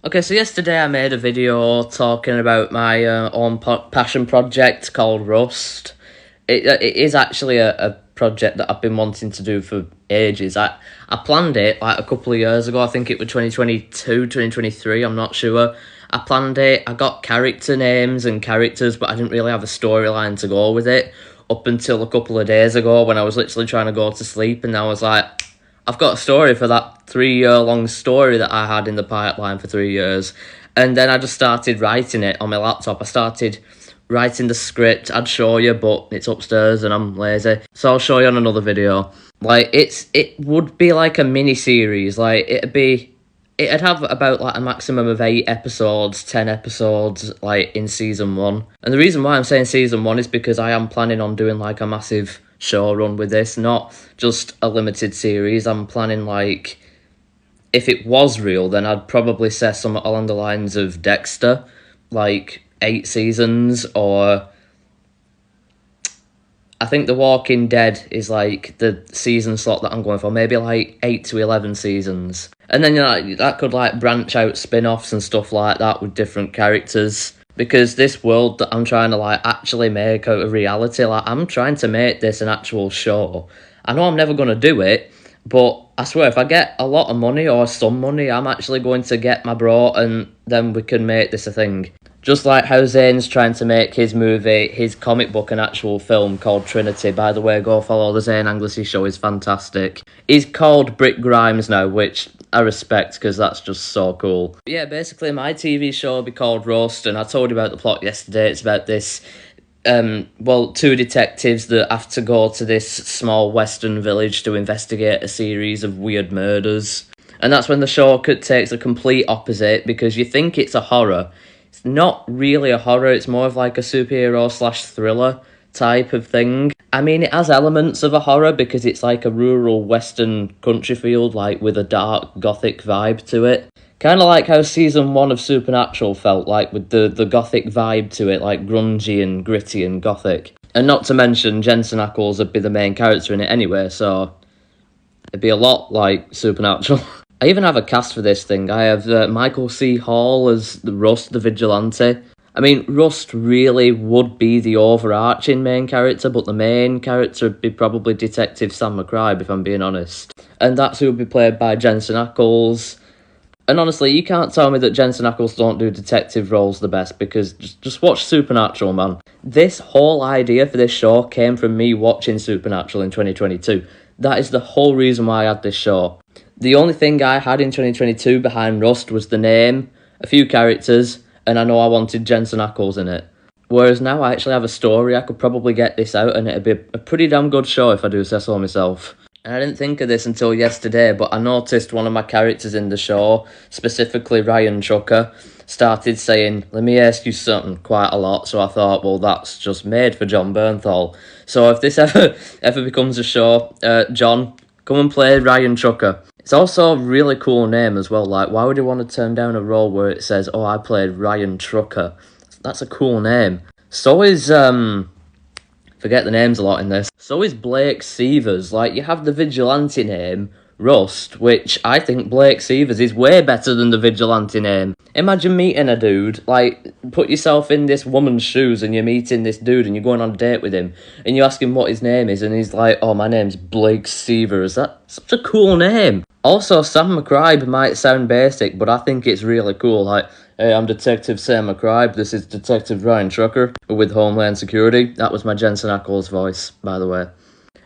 Okay, so yesterday I made a video talking about my own passion project called Rust. It is actually a project that I've been wanting to do for ages. I planned it like a couple of years ago. I think it was 2022, 2023, I'm not sure. I planned it, I got character names and characters, but I didn't really have a storyline to go with it up until a couple of days ago when I was literally trying to go to sleep, and I was like, I've got a story for that 3 year long story that I had in the pipeline for 3 years. And then I just started writing it on my laptop. I started writing the script. I'd show you, but it's upstairs and I'm lazy. So I'll show you on another video. Like, it would be like a mini series. Like, it'd have about like a maximum of 8 episodes, 10 episodes, like in season 1. And the reason why I'm saying season 1 is because I am planning on doing like a massive show run with this, not just a limited series. I'm planning, like, if it was real, then I'd probably say something along the lines of Dexter, like 8 seasons, or I think The Walking Dead is like the season slot that I'm going for, maybe like 8 to 11 seasons. And then, you know, that could like branch out spin-offs and stuff like that with different characters. Because this world that I'm trying to like actually make out of reality, like I'm trying to make this an actual show. I know I'm never going to do it, but I swear if I get a lot of money or some money, I'm actually going to get my bro and then we can make this a thing. Just like how Zane's trying to make his movie, his comic book, an actual film called Trinity. By the way, go follow the Zane Anglesey show, he's fantastic. He's called Brick Grimes now, which I respect because that's just so cool. But yeah, basically my TV show will be called Roast, and I told you about the plot yesterday. It's about this, two detectives that have to go to this small western village to investigate a series of weird murders. And that's when the show takes the complete opposite, because you think it's a horror. It's not really a horror, it's more of like a superhero / thriller type of thing. I mean, it has elements of a horror because it's like a rural western country field, like with a dark gothic vibe to it. Kind of like how season 1 of Supernatural felt like, with the gothic vibe to it, like grungy and gritty and gothic. And not to mention, Jensen Ackles would be the main character in it anyway, so it'd be a lot like Supernatural. I even have a cast for this thing. I have Michael C. Hall as Rust, the vigilante. I mean, Rust really would be the overarching main character, but the main character would be probably Detective Sam McBride, if I'm being honest. And that's who would be played by Jensen Ackles. And honestly, you can't tell me that Jensen Ackles don't do detective roles the best, because just watch Supernatural, man. This whole idea for this show came from me watching Supernatural in 2022. That is the whole reason why I had this show. The only thing I had in 2022 behind Rust was the name, a few characters, and I know I wanted Jensen Ackles in it. Whereas now I actually have a story, I could probably get this out and it'd be a pretty damn good show if I do say so myself. And I didn't think of this until yesterday, but I noticed one of my characters in the show, specifically Ryan Chucker, started saying, "Let me ask you something," quite a lot, so I thought, well, that's just made for Jon Bernthal. So if this ever becomes a show, John, come and play Ryan Chucker. It's also a really cool name as well. Like, why would you want to turn down a role where it says, "Oh, I played Ryan Trucker"? That's a cool name. So is, forget the names a lot in this. So is Blake Sievers. Like, you have the vigilante name, Rust, which I think Blake Sievers is way better than the vigilante name. Imagine meeting a dude, like, put yourself in this woman's shoes and you're meeting this dude and you're going on a date with him and you ask him what his name is and he's like, "Oh, my name's Blake Sievers." That's such a cool name. Also, Sam McBride might sound basic, but I think it's really cool. Like, "Hey, I'm Detective Sam McBride. This is Detective Ryan Trucker with Homeland Security." That was my Jensen Ackles voice, by the way.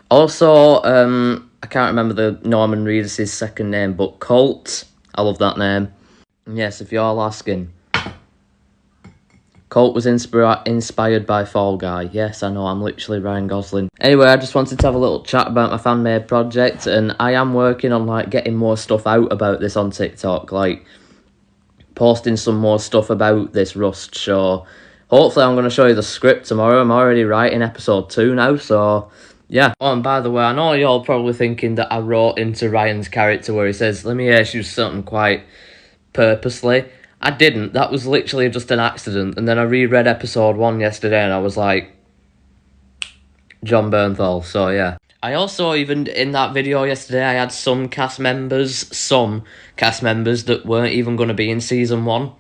Also, I can't remember the Norman Reedus' second name, but Colt. I love that name. Yes, if you're all asking. Colt was inspired by Fall Guy. Yes, I know, I'm literally Ryan Gosling. Anyway, I just wanted to have a little chat about my fan-made project, and I am working on, like, getting more stuff out about this on TikTok, like, posting some more stuff about this Rust show. Hopefully I'm going to show you the script tomorrow. I'm already writing episode 2 now, so yeah. Oh, and by the way, I know you're all probably thinking that I wrote into Ryan's character where he says, "Let me ask you something," quite purposely. I didn't. That was literally just an accident. And then I reread episode 1 yesterday and I was like, Jon Bernthal. So yeah. I also, even in that video yesterday, I had some cast members that weren't even going to be in season 1.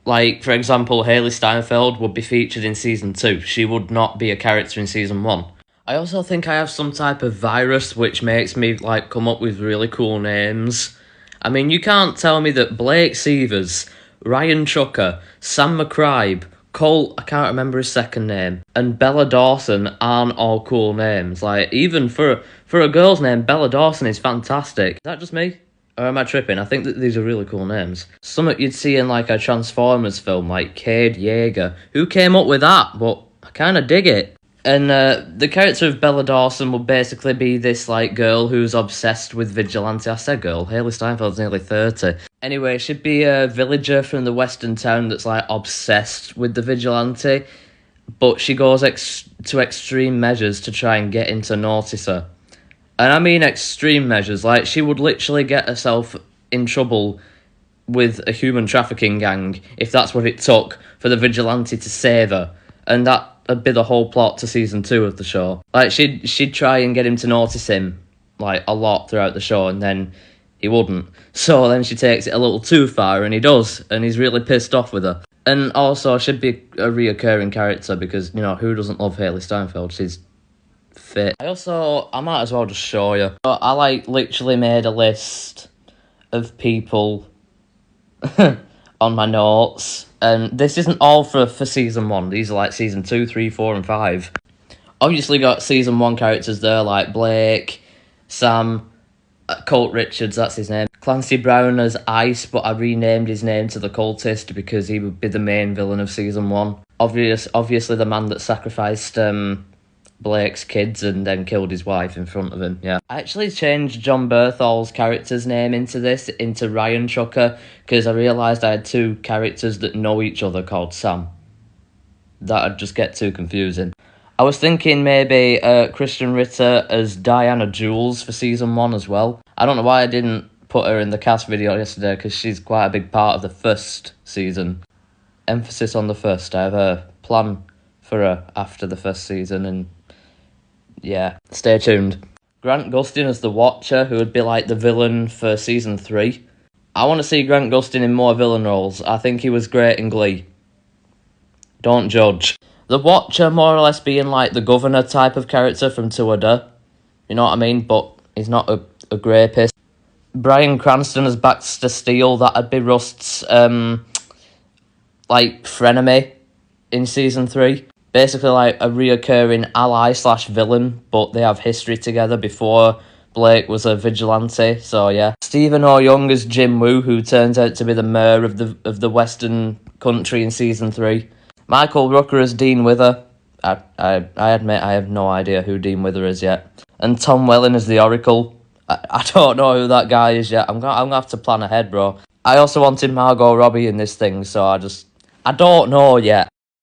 Like, for example, Hayley Steinfeld would be featured in season 2. She would not be a character in season 1. I also think I have some type of virus which makes me, like, come up with really cool names. I mean, you can't tell me that Blake Sievers, Ryan Chucker, Sam McCribe, Colt, I can't remember his second name, and Bella Dawson aren't all cool names. Like, even for a girl's name, Bella Dawson is fantastic. Is that just me? Or am I tripping? I think that these are really cool names. Something you'd see in, like, a Transformers film, like Cade Yeager. Who came up with that? But I kind of dig it. And the character of Bella Dawson will basically be this, like, girl who's obsessed with vigilante. I said girl, Hayley Steinfeld's nearly 30. Anyway, she'd be a villager from the western town that's, like, obsessed with the vigilante, but she goes to extreme measures to try and get him to notice her. And I mean extreme measures, like, she would literally get herself in trouble with a human trafficking gang if that's what it took for the vigilante to save her. And that'd be the whole plot to season 2 of the show. Like, she'd try and get him to notice him, like, a lot throughout the show, and then he wouldn't. So then she takes it a little too far, and he does, and he's really pissed off with her. And also, she'd be a reoccurring character, because, you know, who doesn't love Hayley Steinfeld? She's fit. I might as well just show you. I, like, literally made a list of people on my notes, and this isn't all for season 1. These are, like, season 2, 3, 4, and 5. Obviously got season 1 characters there, like Blake, Sam, Colt Richards, that's his name. Clancy Brown as Ice, but I renamed his name to the Cultist because he would be the main villain of season 1. Obviously the man that sacrificed Blake's kids and then killed his wife in front of him, yeah. I actually changed John Berthol's character's name into Ryan Chucker, because I realised I had 2 characters that know each other called Sam. That'd just get too confusing. I was thinking maybe Christian Ritter as Diana Jules for season 1 as well. I don't know why I didn't put her in the cast video yesterday, because she's quite a big part of the first season. Emphasis on the first. I have a plan for her after the first season, and yeah, stay tuned. Grant Gustin as the Watcher, who would be like the villain for season 3. I want to see Grant Gustin in more villain roles. I think he was great in Glee. Don't judge. The Watcher more or less being like the governor type of character from Two Ada. You know what I mean? But he's not a rapist. Bryan Cranston as Baxter Steele. That'd be Rust's like frenemy in season 3. Basically like a reoccurring ally/villain, but they have history together before Blake was a vigilante, so yeah. Stephen O. Young as Jim Woo, who turns out to be the mayor of the Western country in season 3. Michael Rooker as Dean Wither. I admit I have no idea who Dean Wither is yet. And Tom Welling as the Oracle. I don't know who that guy is yet. I'm gonna have to plan ahead, bro. I also wanted Margot Robbie in this thing, so I don't know yet.